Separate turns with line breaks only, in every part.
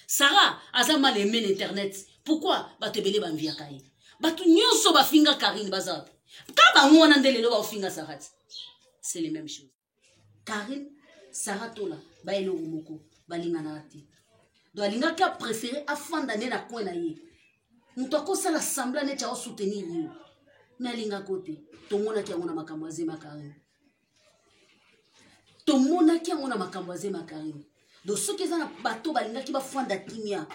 Sarah aza mal aimé l'internet. Pourquoi bato ebele banvia kaye bato nyonso bafinga Karine baza ka bango wana nde lelo bafinga Sarah. C'est les mêmes choses. Karine Sarah tola ba eloko moko balingana te. Do alinga ka préféré afanda ne na coin na ye. Muto akosala semblant neti a soutenir yo. Mais alinga côté tomona ki ngona makambo azema Karine. Tomona ki ngona makambo azema Karine. Donc ceux qui ont bateau balinga ki ba fanda timia.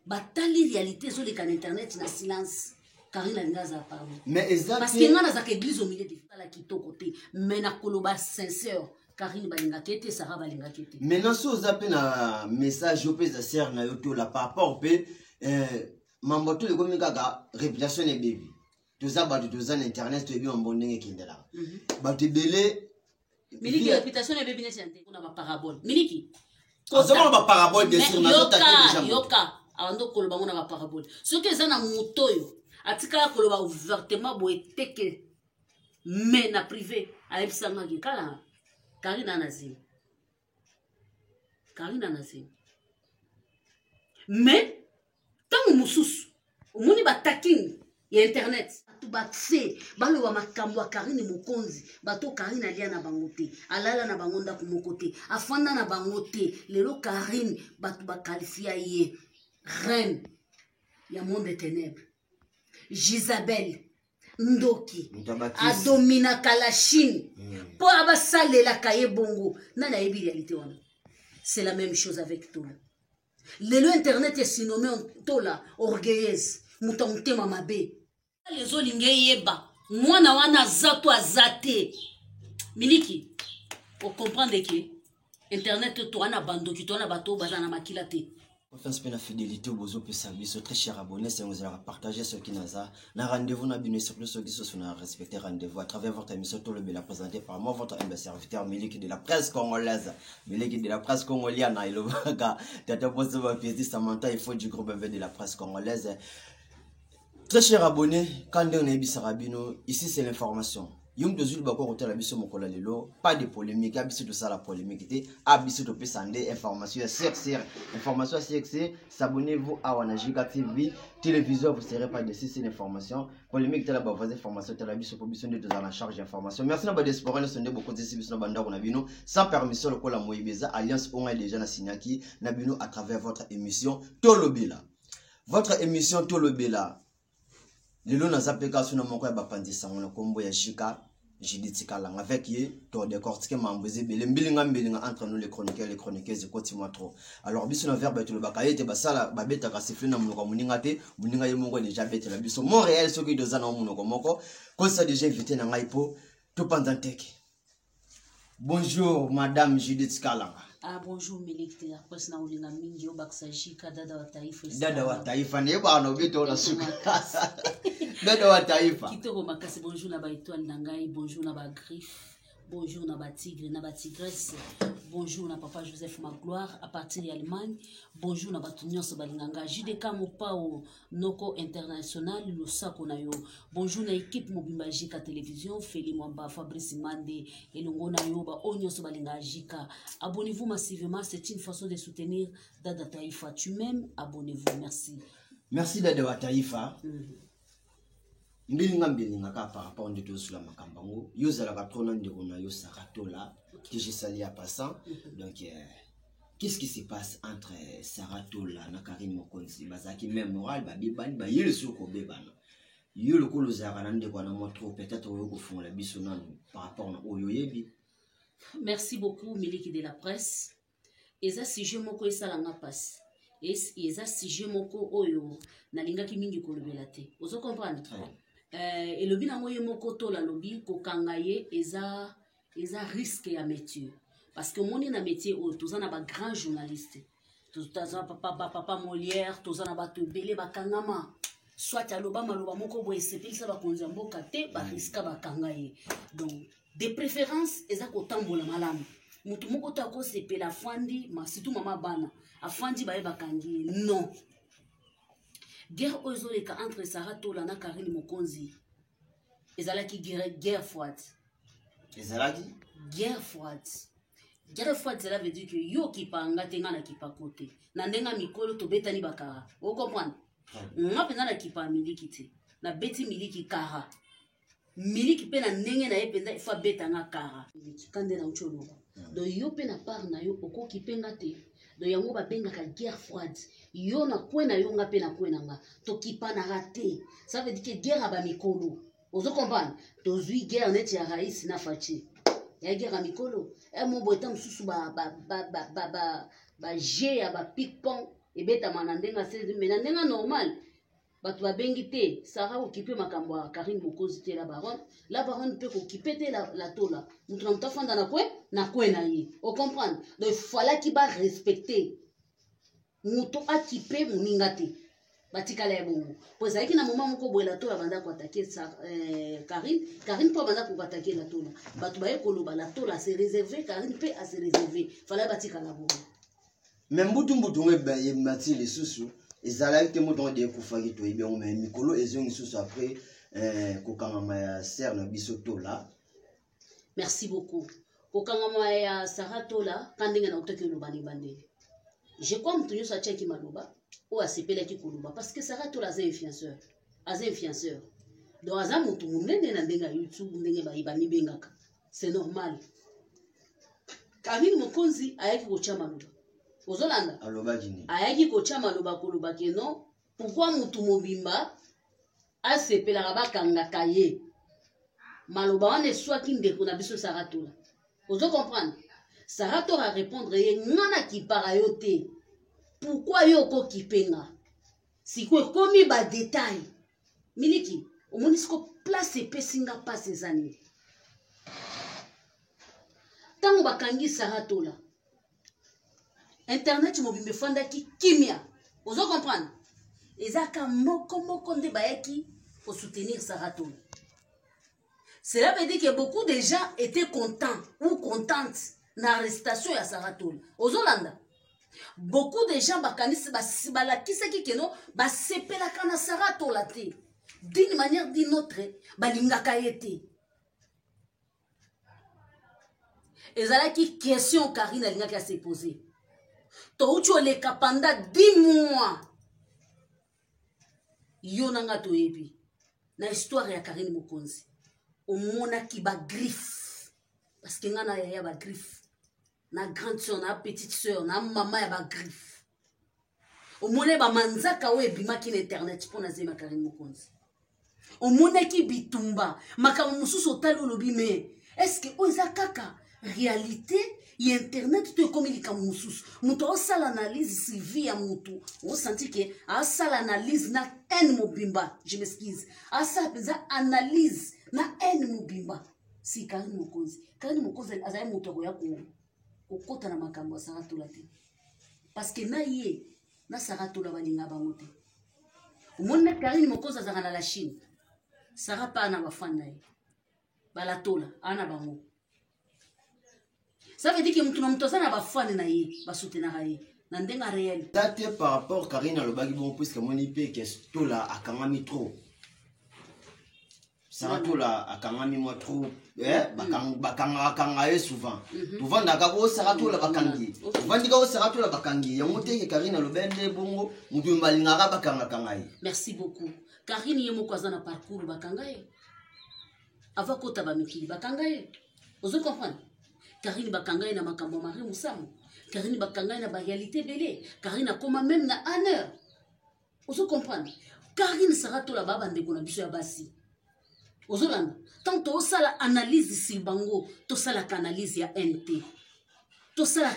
Batali réalité sur les canaux internet na silence. Karine alinga za pardon.
Mais exactement.
Parce que ngana za église au milieu de la kito côté. Mais na koloba sincère. Karine balinga kete Sarah balinga kete.
Maintenant si vous appelez un message au pèse sœur na yoto la par rapport pe mamboto le comme gaga réputation et baby. Tous ça batu tous en internet tu es bien bon ndenge kindela. Batu belé
Miliki réputation et baby n'est on a ma parabole. Miliki.
Azoma ba parabole bien sûr na zota déjà.
Yoka ando koloba on a ma parabole. Ce que ça na motoyo atika koloba ouvertement bo eteke mais na privé a ebsanga ki kala Karine Anazi. Karine Anazi. Mais, tant que nous avons taking et internet, tout accès, balo wa makambo wa Karine Mokonzi, bato Karine alia na bangote, alala na bangonda ku mokote, afanda na bangote, lelo Karine bato ba qualifia ye reine ya monde des ténèbres. Gisabelle Ndoki adomina kalachine po abasale la kaye bongo na na yebi réalité wana. C'est la même chose avec Tola. Le internet est synonyme Tola orgueilleuse mutonte mamabe les olinge yeba mwana wana zato azate miliki o comprendre que internet to wana bando ki to na bato bazana makila te.
Confiance pe la fidélité au bozo pe service très cher abonné c'est vous allez partager ce qui naza na rendez-vous na bino sur ceux qui sont na respecter rendez-vous à travers votre émission tout le bien présenté par moi votre humble serviteur Miliki de la presse congolaise Miliki de la presse congolaise na ilobaga tata bozo ba piété Samantha il faut du groupe de la presse congolaise. Très cher abonné quand on est bisarabino ici c'est l'information. Yum de Zulu bako hotel abiso mokola lelo pas de polémique abiso de ça la polémique té abiso de pesande information information s'abonnez-vous à Wanajika TV télévision vous serez pas déçus c'est l'information polémique té la ba voisin information té la biso position de dans la charge d'information merci na ba diaspora ne sonde beaucoup de biso na banda na bino sans permission le kola moyebeza alliance on est déjà na signaki na bino à travers votre émission Tolobela Lelo na zapeka suna moko ya bapandisa ngona kombo ya Jika Jiditikala avec ye to décortiquer mamboze bele mbilinga entre nous les chroniqueurs koti moi trop alors biso na verbe to le bakaye te basala babeta ka sifle na munoko muninga te muninga ye mongo déjà bete la biso Montréal soki doza na munoko moko ko ça déjà invité na ngai po to pandanteke. Bonjour madame Judith Kalanga.
Ah bonjour Miliki la presse na ulinga mingi obaksa Jika dada wa taifa.
Dada wa taifa ne bana obito na suka. Dada wa taifa.
Kitoko makasi bonjour na ba étoile nangai bonjour na ba griffe. Bonjour na ba tigre na ba tigresse. Bonjour na papa Joseph Magloire à partir d'Allemagne. Bonjour na ba tunyoso balinganga. JDK Mopao Noko International le sako na yo. Bonjour na équipe Mobimba Jika télévision Feli Mwamba Fabrice Mande et longo na yo ba onyoso balinga Jika. Abonnez-vous massivement, c'est une façon de soutenir Dada Taïfa. Tu m'aimes, abonnez-vous. Merci.
Merci Dada Taïfa. Mbilinga ka par rapport à tout sur la makambango yoza la patrona ndeko na yo Saratola que j'ai sali à passant donc qu'est-ce qui se passe entre Saratola na Karine Mokonzi bazaki même moral ba bibani ba yele soko bebana yele ko lozara na ndeko na motro peut-être oyo ko fond la biso nanu par rapport na oyo yebi.
Merci beaucoup Miliki de la presse eza sujet moko esalanga passe eza sujet moko oyo na lingaki mingi ko lobela te ozo comprendre. Et le bien moyen moko to la lobby ko kangaye eza risque ya métier parce que moni na métier o tous na ba grand journaliste tous papa Molière tous na ba to belé ba kangama soit aloba maloba moko bo esepelisa ba konza mboka te ba risque ba kangaye donc de préférence eza ko tambola malamu mutu moko to ko sepela fandi ma surtout mama bana afandi ba bakangi non. Guerre ozoleka entre Saratola na Karine Mokonzi. Ezalaki guerre froide.
Ezalaki
guerre froide. guerre froide cela veut dire que yo kipanga tenga na kipako te na ndenga mikolo tobetani bakara o comprendre nga penza na kipa miliki te na beti miliki kara miliki pe na ndenge na ye penza ifa beta nga kara kande na ucholo do yo pe na part na yo okoki penga te do yango babengaka guerre froide yo na kwena yo nga pe na kwena nga tokipanaka te ça veut dire que guerre aba mikolo ozo comprendre tozwi guerre neti ya raisi na faci ya guerre ya mikolo mo eta mosusu baje ya bapikpon ebetama na ndenga 16 me na ndenga normal bato babengi te sara okipe makambo ya Karine Mokonzi te la baronne mpe kokipe te la tola moto na moto afanda na kwe na ye o comprendre donc il falaki barespecte moto akipe moninga te batikala ya bongo po ezalaki na moma moko boye la tola banda koatake Karine mpo banda koatake la tola bato baye koloba la tola ase réservé Karine mpe ase réservé fala batikala bongo
me mbutu ngo ebimati lisusu ezalaki te moto ngo de ekufaki toyebi yango me mikolo ezongi lisusu après kokangama ya ser na biso tola.
Merci beaucoup kokangama ya Sara tola kandenge na utaki olobani bandeli je crois mutu nyonso atiaki maloba oyo asepelaki koloba parce que Sara tola aza influenceur donc aza motu monene na ndenge ya YouTube ndenge bamibengaka c'est normal. Karine Mokonzi ayaki kotia maloba ozolanda ayaki kotia maloba koloba ke non pourquoi mutu mobimba asepelaka bakangaka ye maloba wana eswaki ndeko na biso Sara tola ozo comprendre. Sara tola répondre ye ngana kipara yo te pourquoi yo kokipenga siko ekomi badetail miliki omoni siko place epesinga mpasi eza nini ntango bakangi Sara tola internet mobimba efandaki kimia ozo comprendre ezaka moko nde bayaki kosoutenir Sara tola. Cela veut dire que beaucoup de gens étaient contents ou contentes na arrestation ya Sara tola ozolanda beaucoup de gens balakisaki keno basepelaka na Sara tola te d'une manière d'une autre balingaka ye te ezalaki question Karine alingaki ase poser touti oleka pendant 10 mois yo nanga toyebi na histoire ya Karine Mokonzi omonaki bagriffe parce que nga na yaya bagriffe na grande soeur na petite soeur na mama ya bagriffe omone bamanzaka oyo ebimaki na internet mpo nazema Karine Mokonzi omonaki bitumba makambo mosusu otali olobi me estce oyo eza kaka réalité ya internet to ekomi likambo mosusu moto aosala analyse sylvie ya motu osanti ke aosala analyse na haine mobimba je m'excuse asala mpenza analyse na haine mobimba si Karine Mokonzi azali moto akoya kokota na makambo ya Sara tola te parce que na ye na Sara tola balinga bango te omoni na Karine Mokonzi azaka na la Chine Sara pa na bafani na ye balatola ana bango. Ça veut dire que mutu na mutu aza na bafani na ye basoutenaka ye na ndenga réel
date par rapport Karine alobaki bon puisque moni pe que tola akangami trop Sara tola akangami moi trop bakanga ye souvent tovandaka bo Sara tola bakangi tovandika bo Sara tola bakangi yango te ke Karine alobende bongo mutu mbalingaka bakanga ye.
Merci beaucoup. Karine ye moko aza na parcours bakanga ye ava kota bamikili bakanga ye ozo comprendre. Karine bakanga ye na makambo Marie Musamu Karine bakanga ye na réalité belé Karine akoma même na honneur ozo comprendre. Karine Sara tola baba ndeko na biso ya basi ozolanda tant tosala analyse silbango tosala analyse ya NT tosala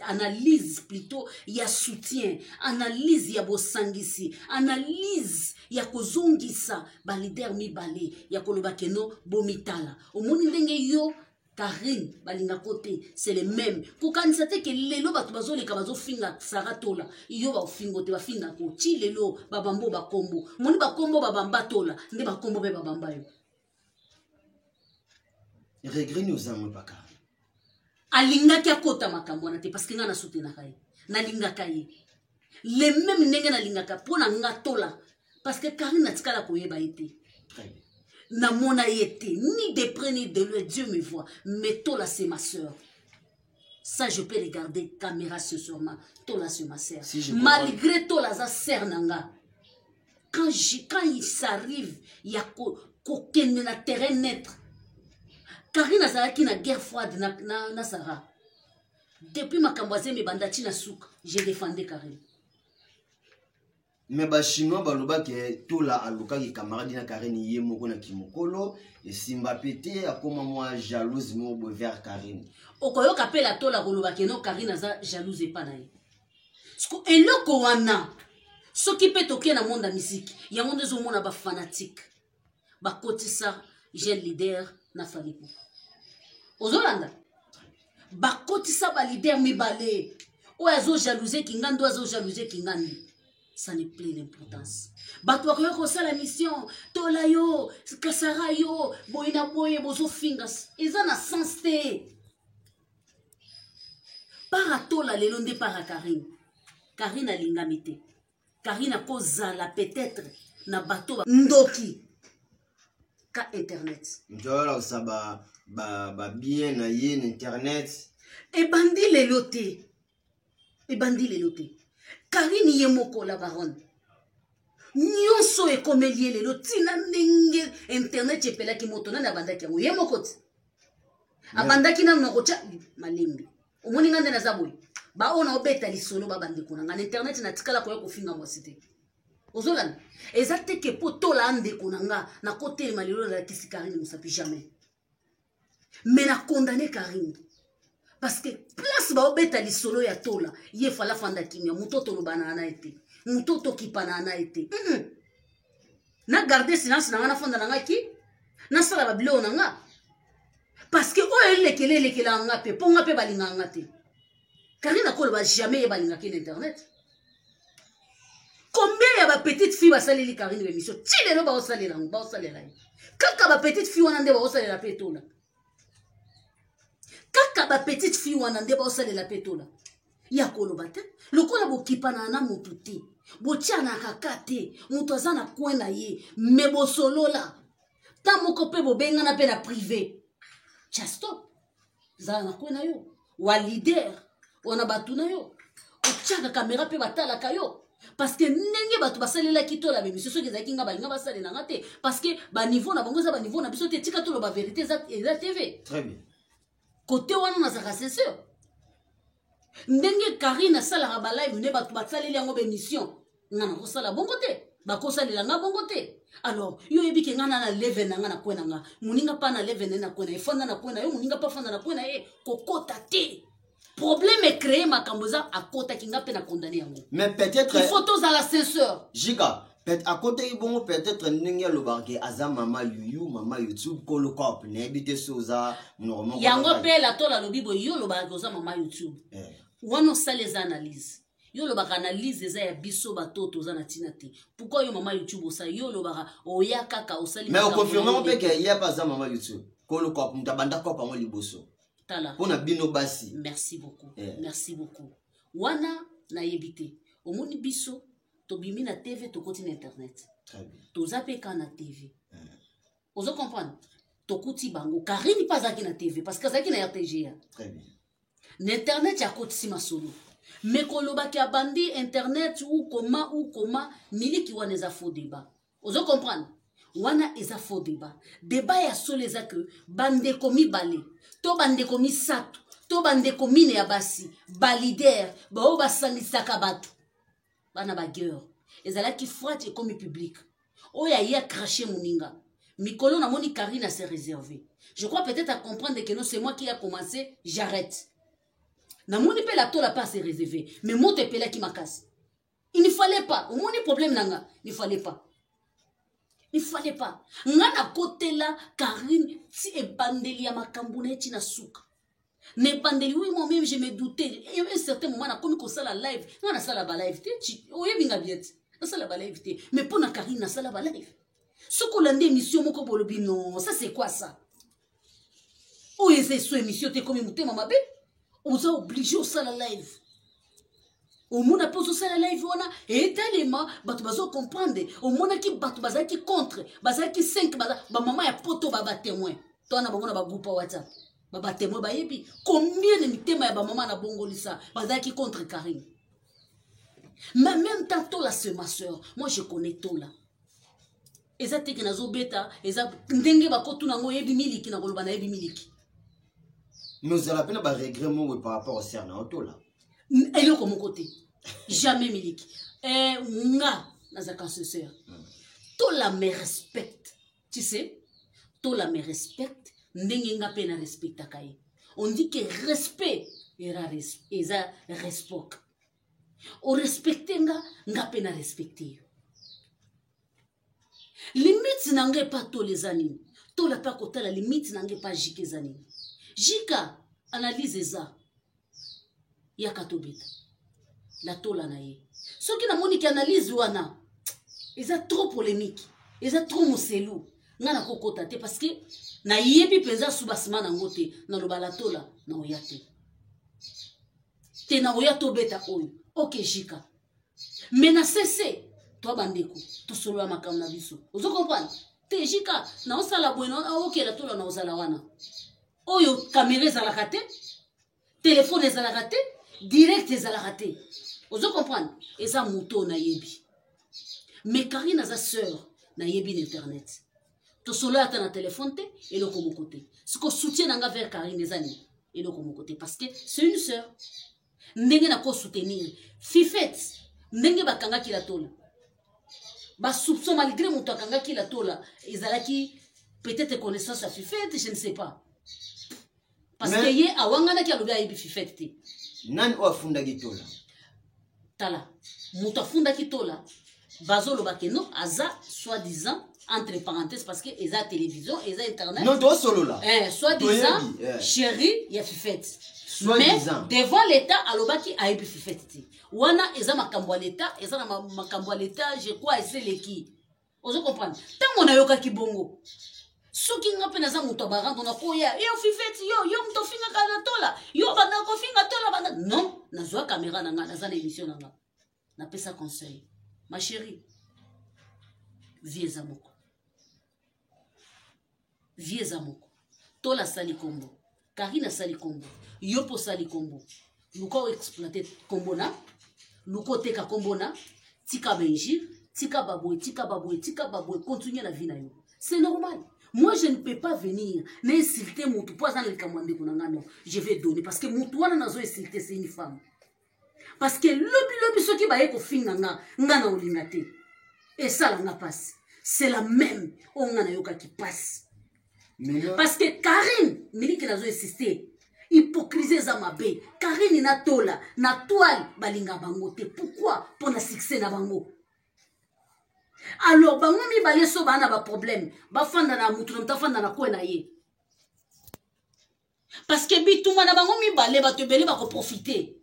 analyse plutôt ya soutien analyse ya bosangisi analyse ya kozongisa ba leader mibale ya koloba keno bomitala omoni ndenge yo Karine balinga côté c'est le même kokanisa te ke lelo bato bazoleka bazofinga Sara tola iyo ba ofingo te bafinga ko ti lelo babambo bakombo moni bakombo babamba tola nde bakombo be babamba yo
regret nous avons pas car
alingaki akota makambo na te parce que nga na soutenaka ye nalingaka ye le même ndenge nalingaka mpona nga tola parce que Karine atikala koyeba ye te namona ye te ni de près ni de loin Dieu me voit mais tola c'est ma soeur Ça, je peux regarder caméra sur ma, tola sur ma sœur.
Si je
Malgré tola za sœur nanga. Quand il s'arrive, il y a qu'aucun terrain net. Karine Azaraki na guerre froide na Sarah. Depuis ma kamboise me bandati na souk, j'ai défendu Karine.
Mais ba chinois baloba ke tola aluka ki camarade na Karine yemoko na kimokolo et simba pété a comme moi jalouse mo bo vers Karine.
Okoyo kapela tola koloba ke no Karine aza jalouse pa na ye. Sko eloko wana soki pe toke na monde musique, yango ndezo mona ba fanatique. Ba kotisa jeune leader na Falipo. Ozolanda ba kotisa ba leader mibale. O azo jalouser kingando azo jalouser kingandi. Ça n'est plus l'importance. Bato ko ça la mission, tola yo, kasara yo, boina boye bozo fingers. Ils ont un sens té. Para tola le londe para Karine. Karine a l'ingamité. Karine a kozala peut-être na bato ndoki ka internet.
Ndola ça ba bien na yen internet.
Et bandi le loté. Et bandi le loté. Karine yemoko la baronne. Nyonso e komelie le lotina ndenge internet epela ki motona na bandaki yango yemoko ti. Abandaki na ngocha malembi. Omoni ngande na zaboy. Ba ona obeta lisolo ba bande kuna ngana internet na tikala ko yokofinga mwasite. Ozolana. Ezate ke poto la ande kuna nga na côté malilo la kisi Karine musapi jamais. Mais na condamner Karine. Parce que place ba obeta lisolo ya tola ye fala fanda kimia mutoto lo banana ete mutoto kipana na ete na garder silence na fanda na ngaki na sala ba bilo na nga parce que o elekele nga pe ponga pe balinga nga te Karine akolo ba jamais ye balinga ki internet. Combien ya ba petite fille ba saleli Karine l'émission ti lelo ba osalela kaka ba petite fille wana nde ba osalela pe tola. Kaka ba petite fille wana nde ba osalela petola ya koloba te lokola bokipana na mutu te botia na kakate mutu aza na coin na ye me bosolola ta moko pe bobengana pe na privé tia stop za na coin na yo wa leader wana batu na yo otiaka kamera pe batalaka yo parce que ndenge batu basalela kitola be miso soki ezaki nga balinga basalela nga te parce que ba niveau na bango za ba niveau na biso te tika tolo ba vérité za TV.
Très bien.
Côté wana na zaka c'est sûr. Ndenge Karine sala ba live ne batu batsaleli yango be mission. Ngana ko sala bongo te. Ba ko salela nga bongo te. Alors, yo ebike ngana na level na ngana kwena nga. Muninga pa na level na kwena. Efanda na kwena yo muninga pa fanda na kwena kokota te. Problème est créé makamboza à kota kinga pe na condamner yango.
Mais peut-être
il faut tous à l'ascenseur.
Giga à côté bon peut-être ndenge lo banke aza mama yuyu mama YouTube ko lo cop ne bité soza normalement
yango pe la tola lo bibo yo lo ba koza mama YouTube wano ça les analyses yo lo ba analyse za ya biso batoto za na tina te pourquoi yo mama YouTube ça yo lo ba oya kaka osali
mais on confirme pe que y a pas za mama YouTube ko lo cop mutabanda cop ngo liboso
tala
pona bino basi.
Merci beaucoup merci beaucoup wana na yebité omoni biso tobimi na TV tokoti na internet.
Très bien.
Tozape ka na TV. Ozo comprendre? Tokoti bango Karine pas zaki na TV parce que zaki na RTG.
Très bien.
Na internet ya koti si masolo. Mais koloba ki abandi internet ou comment miliki wana eza faux débat. Ozo comprendre? Wana eza faux débat. Débat ya soleza que bande komi balé. To bande komi sato. To bande komi ne abasi. Balider. Ba o basangisaka batu. Bana bagueur ezala ki froide comme public oya ya craché moninga mikolo na moni Karine s'est réservé je crois peut-être à comprendre que non c'est moi qui a commencé j'arrête na moni pe la tola pas se réserver mais moi te pela qui makas il ne fallait pas au moni problème nanga il fallait pas nga na côté là Karine si e bandeli ya makambuna eti na suka ne pandeli oui moi-même je me doutais et à un certain moment na comme ko sala live na sala ba live te oye binga biet na sala ba live te mais pour na Karine na sala ba live soko lande émission moko bolobi non ça c'est quoi ça oye c'est so émission te comme mutema mabe oza obligé au sala live au monde a posé sala live wana et tellement batu bazo comprendre au monde ki batu bazaki contre bazaki 5 ba maman ya poto ba témoin toi na bango na ba groupe WhatsApp Baba témoin bayebi combien de mitema ya ba maman na bongolisa bazaki contre Karine. Mais même tant Tola c'est ma soeur, moi je connais Tola. Eza teke nazo beta, eza ndenge bakotu nango yebi miliki na koloba na yebi miliki.
Nous allons peine ba regret par rapport au Serna Tola.
Elle est comme mon côté. Jamais miliki. Nga nazaka sincère. Tola me respecte. Tu sais, Tola me respecte. Ndenge nga pe na respecta kaye. On dit que respect era respect. O respecte nga pe na respecter. Limite nange pas to les années. Tola pa kota la limite nange pas jike zani. Jika analyse za ya katobeta. La tola na ye. Ce qui na moni ki analyse wana. Eza trop polémique. Eza trop moselou. Nga na kokota te parce que na yebi penza subasima na ngote na lobala tola na oyate. Te na oyato beta oyo. Ok jika. Mais na cesse toi bandeko to solo makam na biso. Ozo comprendre? Te jika na osala bueno ok la tola na osala wana. Oyo caméra ezalaka te, téléphone ezalaka te, direct ezalaka te. Ozo comprendre? Eza moto na yebi. Mais Karine aza sœur na yebi l'internet. To solo ata na téléphone te et le comme côté. Ce que soutient nanga vers Karine ezani et le comme côté parce que c'est une sœur. Ndenge na ko soutenir. Fifette ndenge bakanga ki la tola. Ba soupçon malgré moto akanga ki la tola, ezalaki peut-être connaissance à Fifette, je ne sais pas. Parce que ye awangana ki alobi ayebi Fifette te.
Nani o afunda ki tola?
Tala. Moto afunda ki tola. Bazolo bakeno aza soi-disant entre parenthèses parce que eza télévision, eza internet.
Non, toi solo là.
Soi-disant chéri ya Fifette. Mais devant l'état alobaki ayebi Fifette te. Wana eza makambo ya l'état, eza na makambo ya l'état, je crois eseleki. Ozo comprendre? Tango na yoka ki bongo. Soki nga pe naza moto barando na koya yo Fifette yo moto finga kana tola yo banda ko finga tola banda non nazwa caméra na nga naza na émission na nga na pesa conseil ma chérie vieux amoko tola sali kombo Karina sali kombo yo po sali kombo luko exploiter kombo na luko teka kombo na tika benjir tika baboy continuer la vie na yo c'est normal. Moi, je ne peux pas venir n'insulter mon tout poids dans le camouandé. Non, je vais donner. Parce que mon tout n'a pas insulté, c'est une femme. Parce que le ce qui va être au fin, n'a olingate. Et ça, là, passe. C'est la même. On a yoka qui passe. Parce que Karine, Mili qui n'a pas insisté, hypocrisie Zamabe. Karine n'a tola, n'a toile, balinga bangote. Pourquoi? Pour le succès na bango. Alors, bango mi balé so bana ba problème. Ba fanda na mutu na mtafanda na kwe na ye. Parce que bituma na bango mi balé ba te belé ba ko profiter.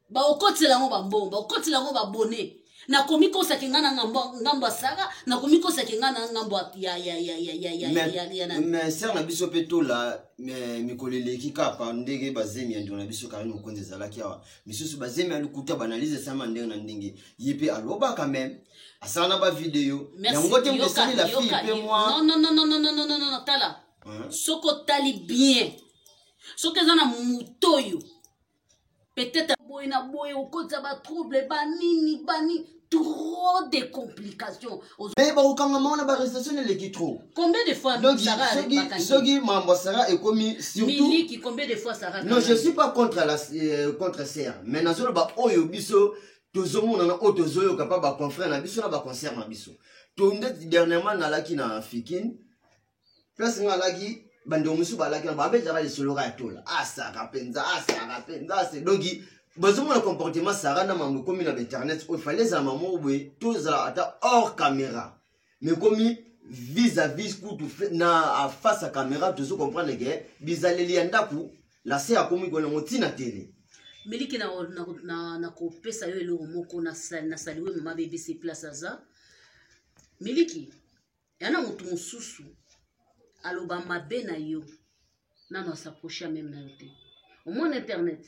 Ba okoti la ngo ba mbon, ba okoti la ngo ba bonné. Na komiko sa kingana ngambo sara, na komiko sa kingana ngambo ya.
Mais ser na biso peto la mikolele ki kapa ndenge bazemi ndo na biso Karine Mokonzi zalaki awa. Misusu bazemi alukuta banalize sama ndenge na ndenge. Yepe aloba quand même. Asana ba vidéo. Yango te mtesali la fille pe moi.
Non, tala. Soko tali bien. Soko zana mutoyo. Peut-être boy na boy au côté ba trouble bani trop de complications.
Mais ba okanga mona ba arrestation les trop.
Combien de fois Sarah
Sogi mambo Sarah est commis surtout
Miliki combien de fois Sarah?
Non, je suis pas contre contre Serre, mais nazolo ba oyo biso tozomo na otozoyo capable ba confrère na biso na ba concert na biso. To ndet dernièrement na laki na Fikine. Place nga laki bande omusu ba laki na ba beza ba le solo ra tola. Sarah penza c'est dogi. Bazomo le comportement Sarah na mambo comme na internet, il fallait za maman oué tous za ata hors caméra. Mais comme vis-à-vis pour tout fait na face à caméra tu comprendre que bizaleli ndaku la se a komi ko na motina télé.
Miliki na ko pesa yo eloko moko na saliwe mama BBC place aza. Miliki yana mutu mususu aloba mabe na yo nano s'approcher même na yote. Au moins internet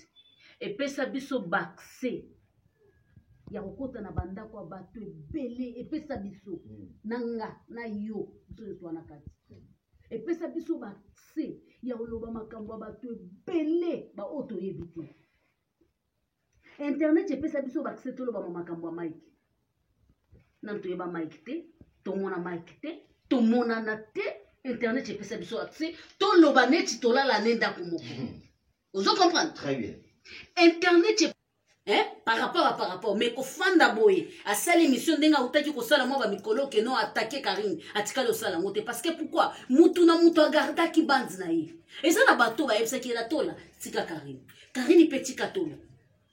et pesa biso baxé ya kokota na banda kwa bato ebele et pesa biso nanga na yo to na kati. epesa biso bakse ya koloba makambo ya bato ebele baoyo toyebi te. Internet epesa biso bakse toloba makambo ya mike nanu toyeba mike te tomona mike te tomonana te. Internet epesa biso akse toloba neti tolala ne ndako moko. Ozo comprendre?
Très bien.
Internet par rapport mais kofanda boye asali émission ndenga utaki kosala mwa ba mikolo ke no attaquer Karine atikali osala ngote parce que pourquoi mutu na mutu agarda ki bandi na ye eza na bato ba yebisa ki la tola tika Karine petit katola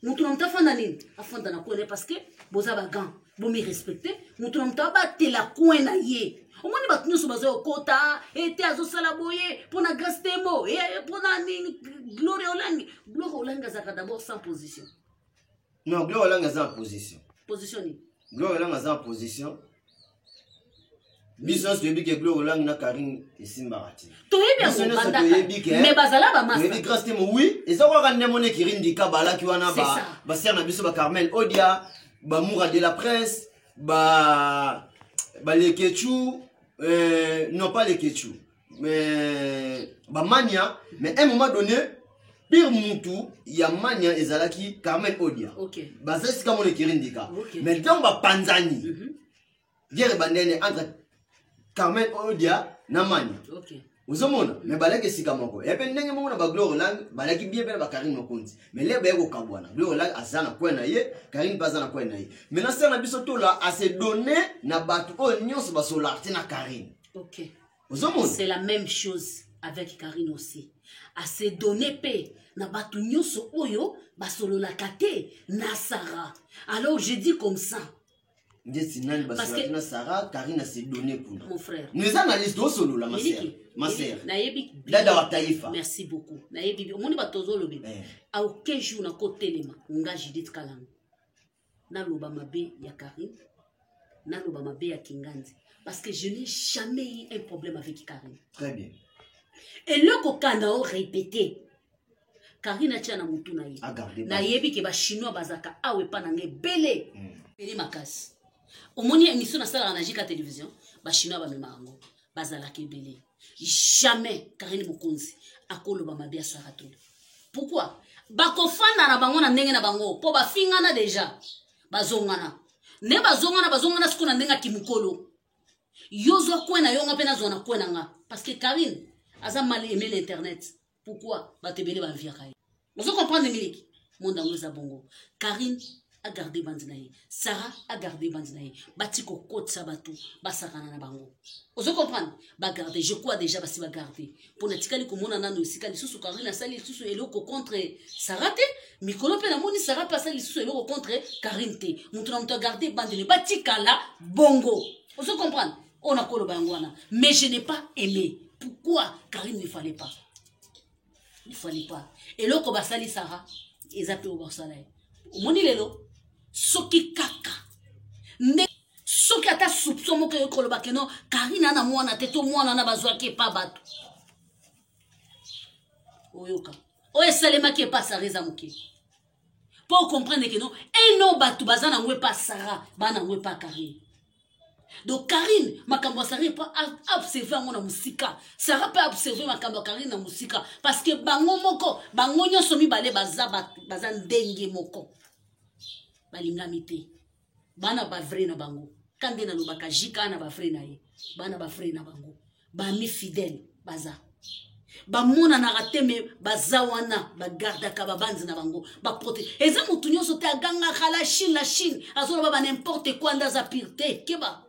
mutu na mutu afanda nini afanda na kwene parce que boza ba gant bomi respecter mutu na mutu abatela kwena ye omoni bato nyonso bazo kota ete azosala boye pona Gastemo pona nini Gloria Olangi azaka d'abord sans position.
Non, Gloria Olangi en position.
Positionné.
Gloria Olangi en position. Business de big Gloria Olangi na Karine et Simbarati.
Mais bazala ba massa.
Mais Gastemo oui, et ça va rendre mon équirin di kabala ki wana ba ser na biso ba Carmel Odia, ba Moura de la presse, ba les Ketchou, non pas les Ketchou, mais ba Mania, mais à un moment donné pire Moutou, il y a Mania et Zalaki, Carmel Odia.
Ok.
Bah, c'est comme on est Kirindika. Mais dans ma Panzani, Viens bandene entre Carmel Odia, na Mania.
Ok.
Vous avez mais balaki sika moko. Et puis ndenge mona ba Gloire Olangi, balaki bien ba Karine Mokonzi. Mais les ba ko kabwana. Gloire Olangi azana kwena ye, Karine bazana kwena ye. Maintenant ça na biso to là à se donner na batu o nyonso ba solarté na Karine.
Ok.
Vous avez
c'est la même chose avec Karine aussi. À se donner paix na batu nyonso oyo ba solo la kate na Sarah. Alors je dis comme ça.
Parce que Sarah, Karine a se donné pour
mon frère.
Nous analysons au solo là, ma sœur. Ma sœur.
Merci beaucoup. Nayebi, on est pas toujours le bébé. À aucun jour na côté lema, nga Judith Kalang. Na loba mabe ya Karine, na loba mabe ya Kinganzi. Parce que je n'ai jamais eu un problème avec Karine.
Très bien.
Et le kokana o répété. Karine a tia na mutu na ye. Na yebi ke ba chinois bazaka awe pa na nge bele. Bele makas. Omoni émission na sala na Jika télévision, ba chinois ba memango, bazala ke bele. Jamais Karine Mokonzi akoloba mabe ya Sarato. Pourquoi? Bakofanda na bango na ndenge na bango, po ba fingana déjà. Bazongana. Ne bazongana sikona ndenga kimukolo. Yozo kwena yonga pena zona kwena nga parce que Karine aza mal aimé l'internet. Pourquoi? Ba tebele ba via kai. Vous comprenez Miliki? Mon dango za bongo. Karine a gardé bandinaye. Sarah a gardé bandinaye. Batiko kote sabatu basakana na bango. Vous comprenez? Ba garder, je crois déjà ba si ba garder. Pour na tikali ko mona nanu sikali susu Karine sali susu eloko contre Sarah te. Mikolo pe na moni Sarah pa sali susu eloko contre Karine te. Mutu na mutu garder bandine batikala bongo. Vous comprenez? On a kolo bangwana. Mais je n'ai pas aimé. Pourquoi? Karine ne fallait pas. Il ne fallait pas. Et là, quand Sali Sarah, ils appellent au Barsalay. Moni lelo, soki kaka. Ne, soki ata soupçon mo ke kolo bakeno, Karine na mwana teto mwana na bazwa ke pa batu. Oyoka. Oye salema ke pa Sareza moke. Pour comprendre que non, et non batu bazana ngwe pa Sarah, bana ngwe pa Karine. Donc Karine, makambo Sarah pas observer ngona musika. Sarah pas observer makambo Karine na musika parce que bango moko, bango nyonso mibale baza ndenge moko. Balingami te. Bana ba vrai na bango. Kande na lobaka jika na ba vrai na ye. Bana ba vrai na bango. Ba mi fidèle baza. Ba mona na rateme baza wana ba garda ka ba banzi na bango. Ba proté. Eza mutu nyonso te aganga kala la Chine. Azola ba n'importe quoi ndaza pirte. Keba.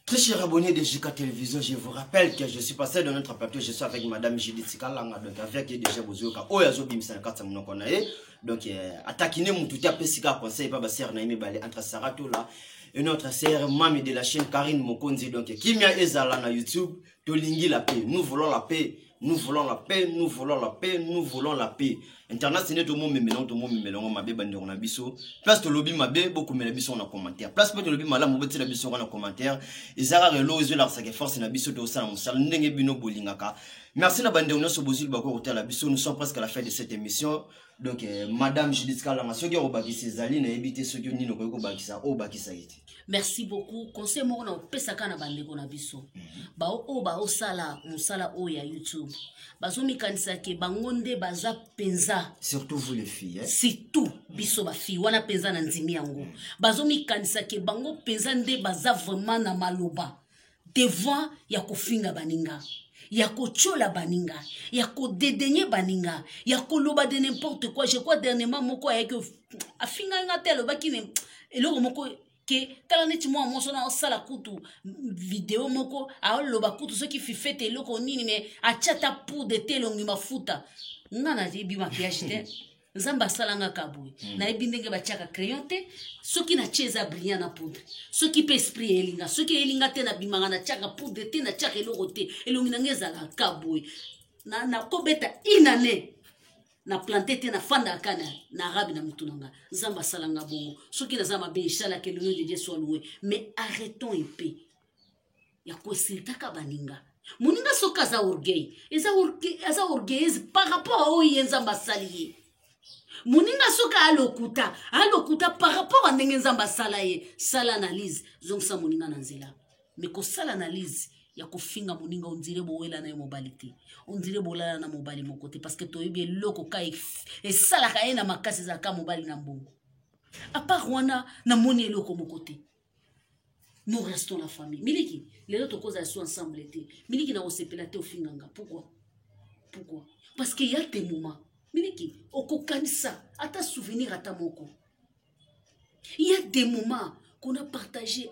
Très chers abonnés de Jika Télévision, je vous rappelle que je suis passé dans notre plateau, je suis avec Madame Judith Kalanga, donc avec déjà Bozoka, Oyazo Bimsa Katsamunokonae, donc attaquez mon tout à Pessika, conseil, Baba Ser Naimi Balé, entre Sarato là, et notre sœur Mami de la chaîne Karine Mokonzi, donc Kimia Ezala na YouTube, Tolingi la paix, nous voulons la paix. Nous voulons la paix, nous voulons la paix, nous voulons la paix. Internet, c'est tout le monde ma bébé, on a biso. Place de lobby, ma bébé, beaucoup de biso en commentaire. Place de lobby, madame, vous la biso en commentaire. Et Zara Relo, ils ont la force, na biso de Osana, Moussal, Nenge Bino Bolingaka. Merci na bande, on a ce bozil, bako, la biso. Nous sommes presque à la fin de cette émission. Donc madame Judith Kalanga soki obakisa ezali na ebité soki nino ko bakisa o bakisa ite.
Merci beaucoup. Conseil mo na opesaka na bandeko na biso. Ba o sala musala o ya YouTube. Bazo mikanisa ke bangonde baza penza.
Surtout vous les filles.
Surtout biso ba filles wana penza na nzimi yango. Bazo mikanisa ke bango penza nde baza vraiment na maloba. Devant ya kofinga baninga. Ya kochola baninga, ya ko dédaigner baninga, ya ko loba de n'importe quoi. Je crois dernièrement moko ya que afinga ngatel bakine eloko moko ke kala neti mo amoso na osala kutu vidéo moko a loba kutu ceux qui fifete eloko nini mais a chata pour de telongi mafuta ngana dibi makiage te nzamba salanga kabwe na ebindenge bachaka crayon te soki na cheza brillant na poudre soki pe esprit elinga soki elinga te na bimanga na chaka poudre te na chaka eloko te elongi na ngeza la kabwe na kobeta inane na planté te na fanda kana na arabe na mutunanga nzamba salanga bongo soki na zama be shala ke le nom de Dieu soit loué mais arrêtons épée ya ko siltaka baninga muninga soka za orgueil eza orgueil par rapport au yenzamba salié. Moninga soka alokuta par rapport à ndenge nzamba sala ye sala analyse zonsa moninga na nzela mais ko sala analyse ya kofinga moninga on dirait boela na mobilité on dirait bolala na mobali mon côté parce que toyebi loko ka e sala ka na makasi za ka mobali na mbongo à part wana na moni loko mon côté nous restons la famille miliki les autres causes sont ensemble été miliki na osepela te ofinganga pourquoi parce qu'il y a des moments miliki okokanisa ata souvenir ata moko. Il y a des moments qu'on a partagé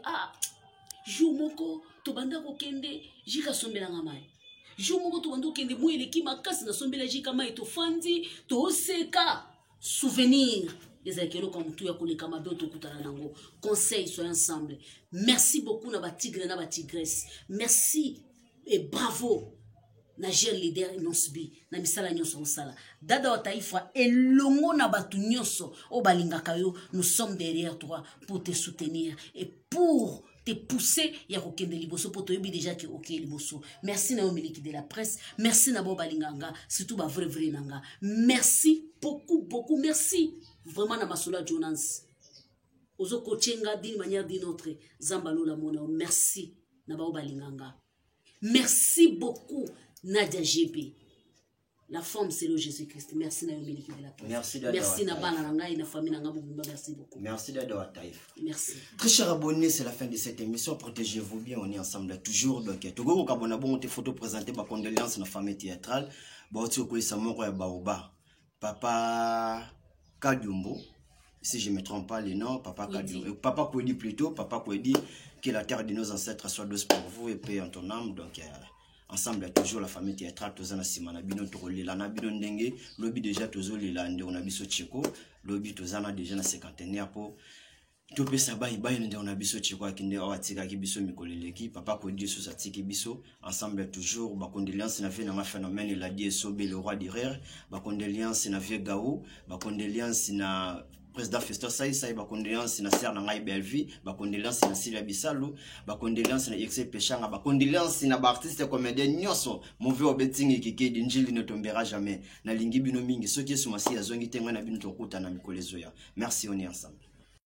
jour moko to banda ko kende jika sombela ngamai jour moko to banda ko kende mwele ki makasi na sombela jika mai to fandi to seka souvenir les akelo comme tout ya koleka mabe to kutana nango conseil soyez ensemble. Merci beaucoup na ba tigre na ba tigresse, merci et bravo na jeune leader inosbi na misala nyonso osala dada wa taifa elongo na batu nyonso o balingaka yo nous sommes derrière toi pour te soutenir et pour te pousser ya kokende liboso pour toyebi déjà que OK liboso. Merci na omiliki de la presse, merci na bo balinganga surtout ba vrai nanga, merci beaucoup merci vraiment na masula Jonas ozo kochenga d'une manière d'une autre zambalo la mona. Merci na ba balinganga, merci beaucoup Nadia GB, la femme c'est le Jésus-Christ. Merci na yomeli de la presse. Merci na bana nanga et na famille nanga bumba. Merci beaucoup.
Merci Dada Taïf.
Merci.
Très chers abonnés, c'est la fin de cette émission. Protégez-vous bien, on est ensemble toujours. Donc Togo kabona bon te photo présenter ba condoléances na famille théâtrale. Ba oti ko isa moko ya baoba. Papa Kadumbo, si je ne me trompe pas les noms, Papa Kadumbo, Papa Kwedi plutôt, Papa Kwedi, que la terre de nos ancêtres soit douce pour vous et paix en ton âme. Donc ensemble toujours la famille théâtrale tozana simana bino tokolela na bino ndenge lobi déjà tozolela nde na biso cheko lobi tozana déjà na cinquantenaire po topesa bayi nde na biso cheko akinde awatika ki biso mikoleleki Papa Kwedi so satiki biso ensemble toujours ba condoléances na vie na phénomène la DSOB le roi du rire ba condoléances na vie Gao ba condoléances na président Festo Saïsa, ba condoléances na sœur Nangai Belvi, ba condoléances na Syria Bissalo, ba condoléances na Exe Pechanga, ba condoléances na ba artiste comédien nyonso, mauvais obetingi kiki d'injili ne tombera jamais. Na lingi bino mingi, soki sumasi ya zongi tenga na bino tokuta na mikolezo ya. Merci, on est ensemble.